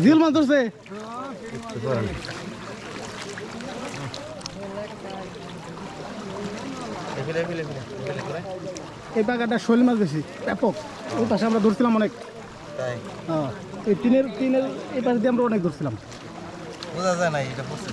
জিল মাছ ধরছে এই পাকাটা শৈল মাছ বেশি ব্যাপক ওই পাশে আমরা ধরছিলাম অনেক এই টিনের এই পাশে দিয়ে আমরা অনেক ধরছিলাম বোঝা যায় না এটা পড়ছে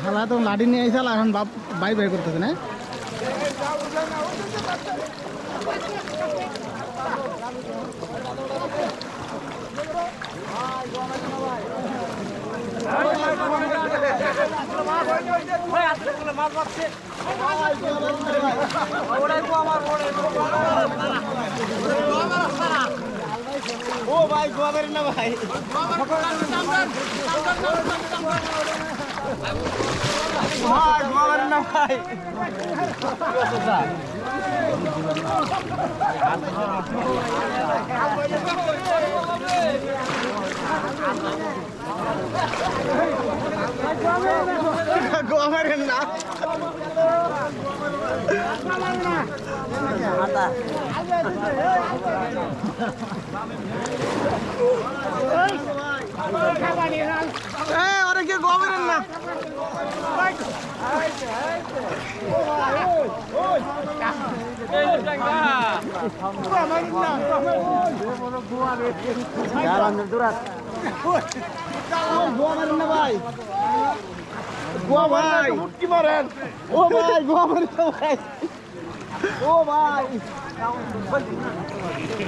হালা তো লাঠি নিয়ে আইসাল এখন বাই বাই করতেছে না ও ভাই গোয়াবের না ভাই গোয়াবের না ভাই গোয়াবের না ওরা কি গোয়াবের না ভাই গোয়া ভাই মুটকি মারেন ও ভাই গোয়া মারেন ভাই ও ভাই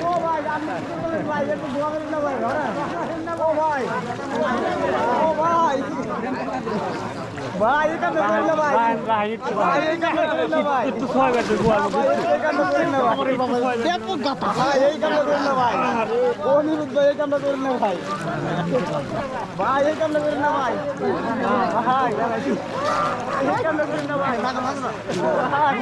ও ভাই ভাই একটু গোয়া মারেন না ভাই ও ভাই ও ভাই ভাই এটা করেন না ভাই ভাই এটা করেন না ভাই একটু সহায় করতে গোয়া এই কাম করেন না ভাই দেখো গাতা ভাই এই কাম করেন না ভাই ও নিরুদ্ধ এই কাম করেন না ভাই ভাই এই কাম করেন না ভাই ভাই এই কাম করেন না ভাই ভাই